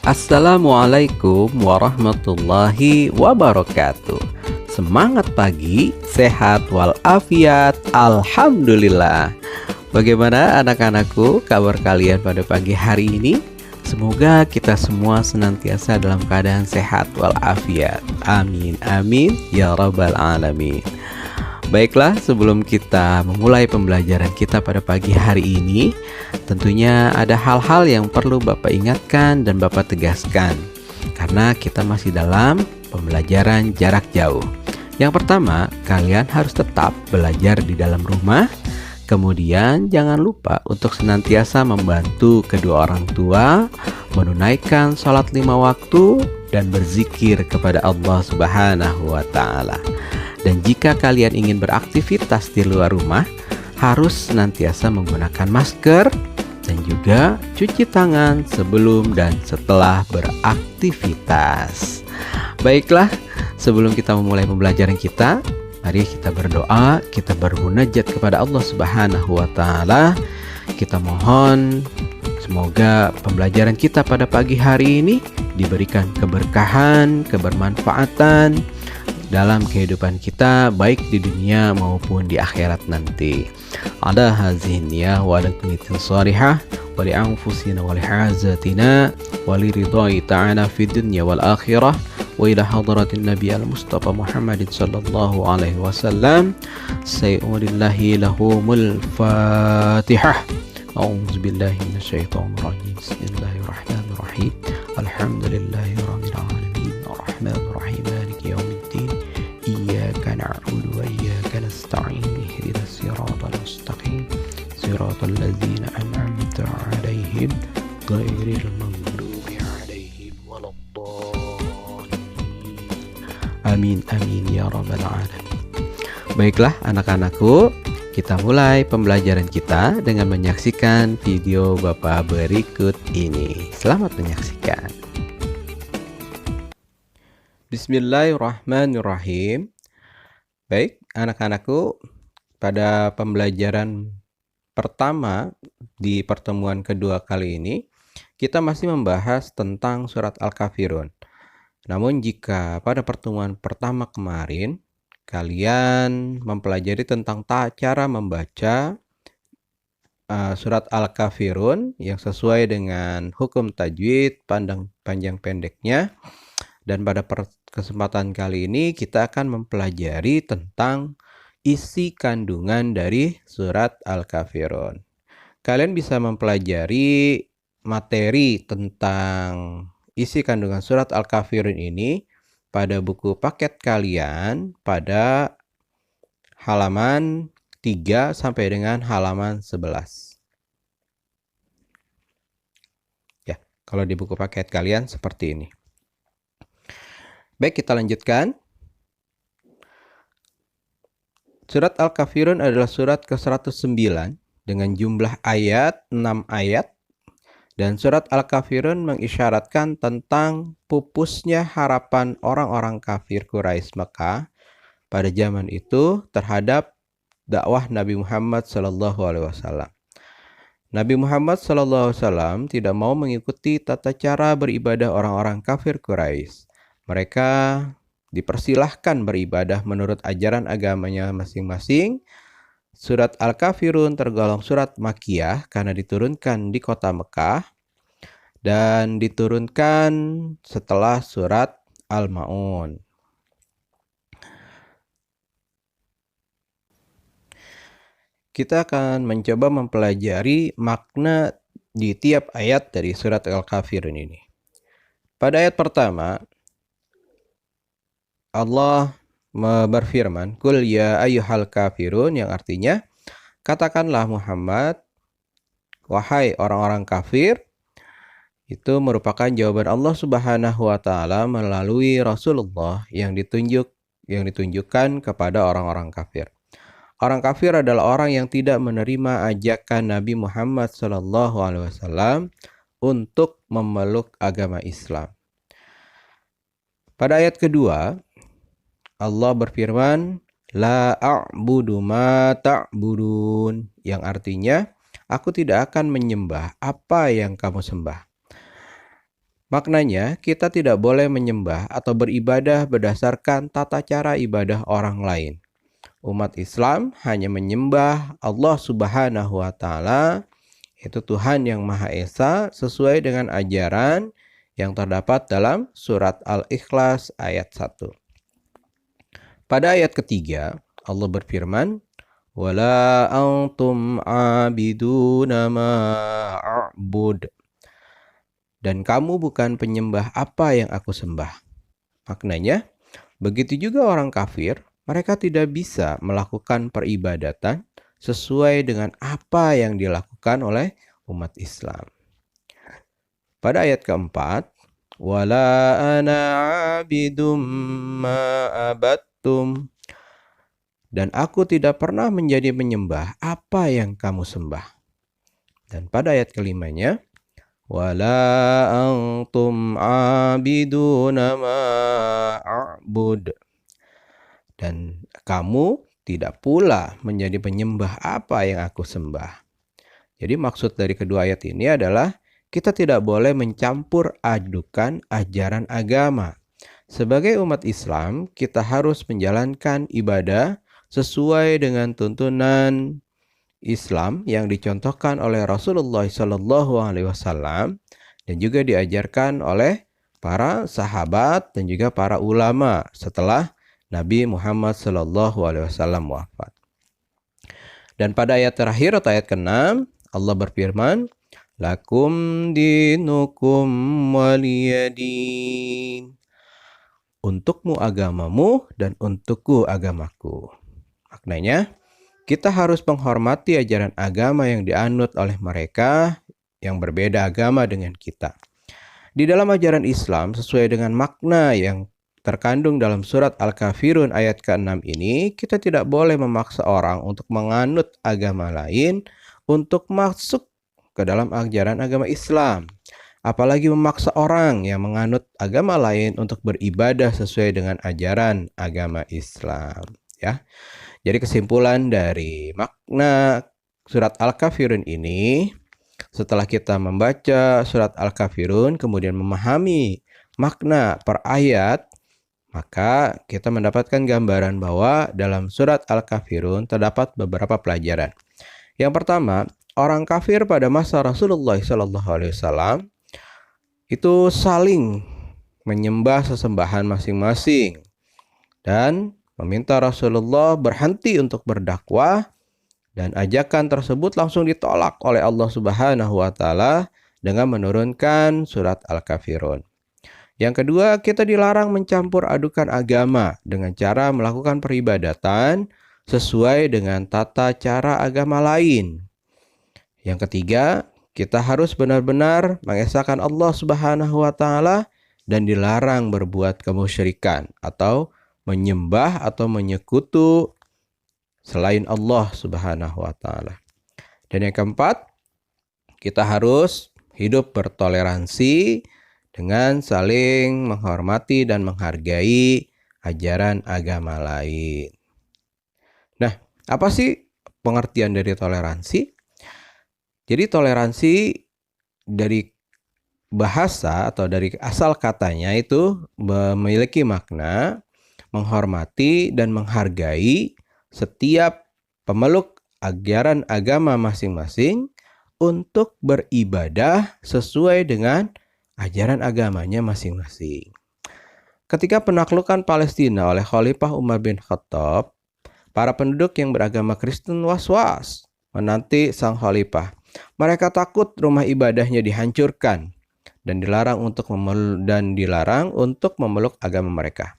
Assalamualaikum warahmatullahi wabarakatuh. Semangat pagi, sehat walafiat, alhamdulillah. Bagaimana anak-anakku, kabar kalian pada pagi hari ini? Semoga kita semua senantiasa dalam keadaan sehat walafiat. Amin, amin, ya rabbal alamin. Baiklah, sebelum kita memulai pembelajaran kita pada pagi hari ini, tentunya ada hal-hal yang perlu Bapak ingatkan dan Bapak tegaskan, karena kita masih dalam pembelajaran jarak jauh. Yang pertama, kalian harus tetap belajar di dalam rumah. Kemudian jangan lupa untuk senantiasa membantu kedua orang tua, menunaikan sholat 5 waktu, dan berzikir kepada Allah Subhanahu wa Ta'ala. Dan jika kalian ingin beraktivitas di luar rumah, harus senantiasa menggunakan masker dan juga cuci tangan sebelum dan setelah beraktivitas. Baiklah, sebelum kita memulai pembelajaran kita, mari kita berdoa, kita bermunajat kepada Allah Subhanahu wa Ta'ala. Kita mohon semoga pembelajaran kita pada pagi hari ini diberikan keberkahan, kebermanfaatan dalam kehidupan kita, baik di dunia maupun di akhirat nanti. Ala hazihin ya wa ala kunitin salihah wa li anfusina wa li hazatina wa li ridai ta'ala fi dunya wal akhirah wa ila hadratin nabi al-mustafa Muhammadin sallallahu alaihi wasallam. Sayyudillahi lahumul fatihah. A'udzu billahi minasyaitonir rajim. Bismillahirrahmanirrahim. Alhamdulillahi rabbil alamin. Arrahmanir rahim. Maliki yaumiddin. Iyyaka na'budu wa iyyaka nasta'in. Ihdinas siratal mustaqim. Siratal ladzina an'amta 'alaihim ghairil maghdubi 'alaihim waladdallin. Amin amin ya rabbal alamin. Baiklah anak-anakku, kita mulai pembelajaran kita dengan menyaksikan video Bapak berikut ini. Selamat menyaksikan. Bismillahirrahmanirrahim. Baik, anak-anakku, pada pembelajaran pertama di pertemuan kedua kali ini, kita masih membahas tentang surat Al-Kafirun. Namun jika pada pertemuan pertama kemarin, kalian mempelajari tentang cara membaca surat Al-Kafirun yang sesuai dengan hukum tajwid, panjang pendeknya. Dan pada kesempatan kali ini kita akan mempelajari tentang isi kandungan dari surat Al-Kafirun. Kalian bisa mempelajari materi tentang isi kandungan surat Al-Kafirun ini pada buku paket kalian pada halaman 3 sampai dengan halaman 11. Ya, kalau di buku paket kalian seperti ini. Baik, kita lanjutkan. Surat Al-Kafirun adalah surat ke-109 dengan jumlah ayat 6 ayat. Dan surat Al-Kafirun mengisyaratkan tentang pupusnya harapan orang-orang kafir Quraisy Mekah pada zaman itu terhadap dakwah Nabi Muhammad SAW. Nabi Muhammad SAW tidak mau mengikuti tata cara beribadah orang-orang kafir Quraisy. Mereka dipersilahkan beribadah menurut ajaran agamanya masing-masing. Surat Al-Kafirun tergolong surat Makkiyah karena diturunkan di kota Mekah dan diturunkan setelah surat Al-Ma'un. Kita akan mencoba mempelajari makna di tiap ayat dari surat Al-Kafirun ini. Pada ayat pertama, Allah berfirman, "Qul ya ayyuhal kafirun," yang artinya, katakanlah Muhammad, wahai orang-orang kafir. Itu merupakan jawaban Allah Subhanahu wa Ta'ala melalui Rasulullah yang ditunjukkan kepada orang-orang kafir. Orang kafir adalah orang yang tidak menerima ajakan Nabi Muhammad SAW untuk memeluk agama Islam. Pada ayat kedua, Allah berfirman, La a'budu ma ta'budun, yang artinya, aku tidak akan menyembah apa yang kamu sembah. Maknanya, kita tidak boleh menyembah atau beribadah berdasarkan tata cara ibadah orang lain. Umat Islam hanya menyembah Allah Subhanahu wa Ta'ala, yaitu Tuhan yang Maha Esa, sesuai dengan ajaran yang terdapat dalam surat Al-Ikhlas ayat 1. Pada ayat ketiga, Allah berfirman, "Wala antum abiduna ma a'bud." Dan kamu bukan penyembah apa yang aku sembah. Maknanya, begitu juga orang kafir, mereka tidak bisa melakukan peribadatan sesuai dengan apa yang dilakukan oleh umat Islam. Pada ayat keempat, "Wala ana abidum ma abattum." Dan aku tidak pernah menjadi penyembah apa yang kamu sembah. Dan pada ayat kelimanya, "Wala antum abiduna ma a'bud." Dan kamu tidak pula menjadi penyembah apa yang aku sembah. Jadi maksud dari kedua ayat ini adalah kita tidak boleh mencampur adukan ajaran agama. Sebagai umat Islam, kita harus menjalankan ibadah sesuai dengan tuntunan Islam yang dicontohkan oleh Rasulullah SAW dan juga diajarkan oleh para sahabat dan juga para ulama setelah Nabi Muhammad SAW wafat. Dan pada ayat terakhir atau ayat ke-6, Allah berfirman, "Lakum dinukum waliyadin." Untukmu agamamu dan untukku agamaku. Maknanya, kita harus menghormati ajaran agama yang dianut oleh mereka yang berbeda agama dengan kita. Di dalam ajaran Islam, sesuai dengan makna yang terkandung dalam surat Al-Kafirun ayat ke-6 ini, kita tidak boleh memaksa orang untuk menganut agama lain untuk masuk ke dalam ajaran agama Islam. Apalagi memaksa orang yang menganut agama lain untuk beribadah sesuai dengan ajaran agama Islam. Ya. Jadi kesimpulan dari makna surat Al-Kafirun ini, setelah kita membaca surat Al-Kafirun kemudian memahami makna per ayat, maka kita mendapatkan gambaran bahwa dalam surat Al-Kafirun terdapat beberapa pelajaran. Yang pertama, orang kafir pada masa Rasulullah SAW itu saling menyembah sesembahan masing-masing dan meminta Rasulullah berhenti untuk berdakwah, dan ajakan tersebut langsung ditolak oleh Allah Subhanahu wa Ta'ala dengan menurunkan surat Al-Kafirun. Yang kedua, kita dilarang mencampur adukan agama dengan cara melakukan peribadatan sesuai dengan tata cara agama lain. Yang ketiga, kita harus benar-benar mengesahkan Allah Subhanahu wa Ta'ala dan dilarang berbuat kemusyrikan atau menyembah atau menyekutu selain Allah Subhanahu wa Ta'ala. Dan yang keempat, kita harus hidup bertoleransi dengan saling menghormati dan menghargai ajaran agama lain. Nah, apa sih pengertian dari toleransi? Jadi toleransi dari bahasa atau dari asal katanya itu memiliki makna menghormati dan menghargai setiap pemeluk ajaran agama masing-masing untuk beribadah sesuai dengan ajaran agamanya masing-masing. Ketika penaklukan Palestina oleh Khalifah Umar bin Khattab, para penduduk yang beragama Kristen was-was menanti sang khalifah. Mereka takut rumah ibadahnya dihancurkan dan dilarang untuk memeluk agama mereka.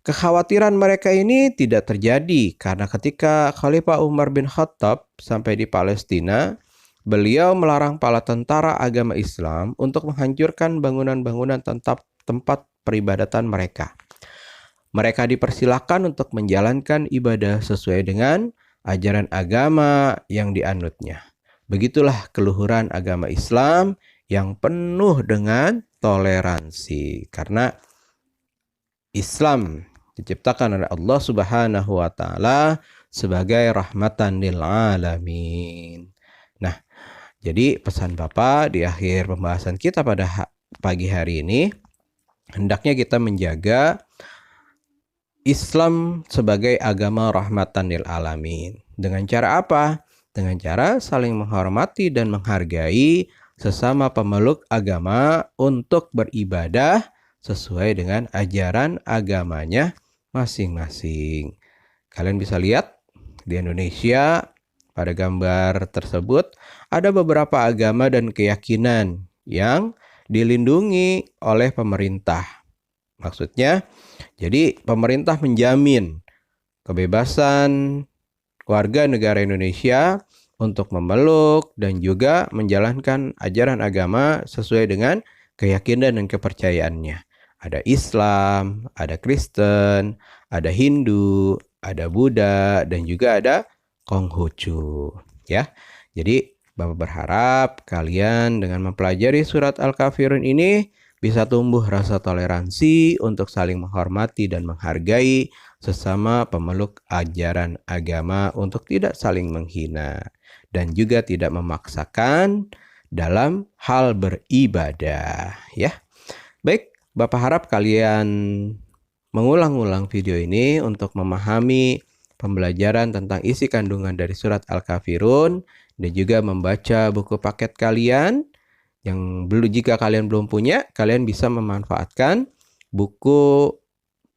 Kekhawatiran mereka ini tidak terjadi karena ketika Khalifah Umar bin Khattab sampai di Palestina, beliau melarang para tentara agama Islam untuk menghancurkan bangunan-bangunan tempat peribadatan mereka. Mereka dipersilakan untuk menjalankan ibadah sesuai dengan ajaran agama yang dianutnya. Begitulah keluhuran agama Islam yang penuh dengan toleransi. Karena Islam diciptakan oleh Allah Subhanahu wa Ta'ala sebagai rahmatan lil alamin. Nah, jadi pesan Bapak di akhir pembahasan kita pada pagi hari ini, hendaknya kita menjaga Islam sebagai agama rahmatan lil alamin. Dengan cara apa? Dengan cara saling menghormati dan menghargai sesama pemeluk agama untuk beribadah sesuai dengan ajaran agamanya masing-masing. Kalian bisa lihat di Indonesia pada gambar tersebut ada beberapa agama dan keyakinan yang dilindungi oleh pemerintah. Maksudnya, jadi pemerintah menjamin kebebasan warga negara Indonesia untuk memeluk dan juga menjalankan ajaran agama sesuai dengan keyakinan dan kepercayaannya. Ada Islam, ada Kristen, ada Hindu, ada Buddha, dan juga ada Konghucu. Ya, jadi Bapak berharap kalian dengan mempelajari surat Al-Kafirun ini bisa tumbuh rasa toleransi untuk saling menghormati dan menghargai sesama pemeluk ajaran agama untuk tidak saling menghina dan juga tidak memaksakan dalam hal beribadah, ya. Baik, Bapak harap kalian mengulang-ulang video ini untuk memahami pembelajaran tentang isi kandungan dari surat Al-Kafirun dan juga membaca buku paket kalian. Jika kalian belum punya, kalian bisa memanfaatkan buku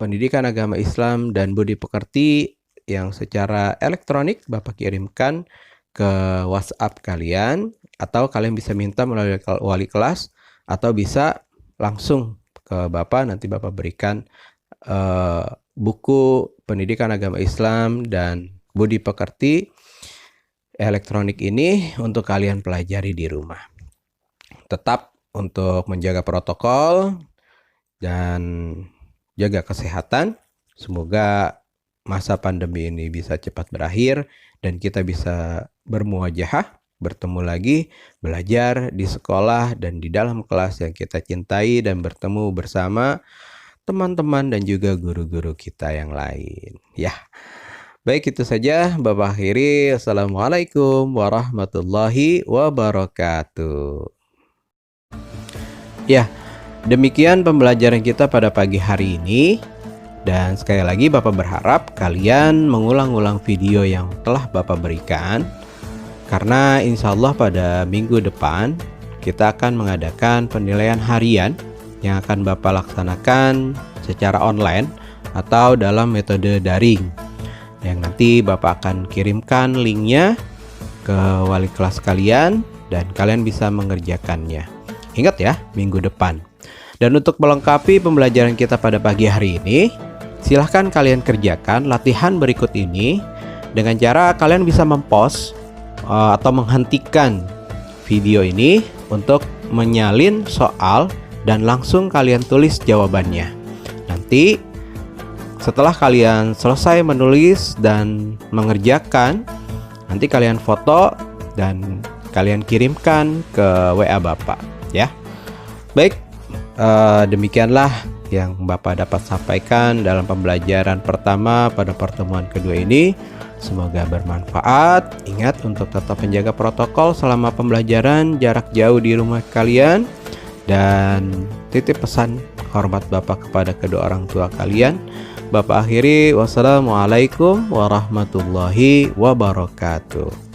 Pendidikan Agama Islam dan Budi Pekerti yang secara elektronik Bapak kirimkan ke WhatsApp kalian, atau kalian bisa minta melalui wali kelas, atau bisa langsung ke Bapak, nanti Bapak berikan buku Pendidikan Agama Islam dan Budi Pekerti elektronik ini untuk kalian pelajari di rumah. Tetap untuk menjaga protokol dan jaga kesehatan. Semoga masa pandemi ini bisa cepat berakhir dan kita bisa bermuajahah, bertemu lagi, belajar di sekolah dan di dalam kelas yang kita cintai dan bertemu bersama teman-teman dan juga guru-guru kita yang lain. Ya, baik, itu saja Bapak akhiri. Assalamualaikum warahmatullahi wabarakatuh. Ya, demikian pembelajaran kita pada pagi hari ini. Dan sekali lagi Bapak berharap kalian mengulang-ulang video yang telah Bapak berikan. Karena insya Allah pada minggu depan kita akan mengadakan penilaian harian yang akan Bapak laksanakan secara online atau dalam metode daring. Yang nanti Bapak akan kirimkan linknya ke wali kelas kalian dan kalian bisa mengerjakannya. Ingat ya, minggu depan. Dan untuk melengkapi pembelajaran kita pada pagi hari ini, silahkan kalian kerjakan latihan berikut ini dengan cara kalian bisa mempost atau menghentikan video ini untuk menyalin soal dan langsung kalian tulis jawabannya. Nanti setelah kalian selesai menulis dan mengerjakan, nanti kalian foto dan kalian kirimkan ke WA Bapak, ya. Baik, demikianlah yang Bapak dapat sampaikan dalam pembelajaran pertama pada pertemuan kedua ini. Semoga bermanfaat. Ingat untuk tetap menjaga protokol selama pembelajaran jarak jauh di rumah kalian. Dan titip pesan hormat Bapak kepada kedua orang tua kalian. Bapak akhiri, wassalamualaikum warahmatullahi wabarakatuh.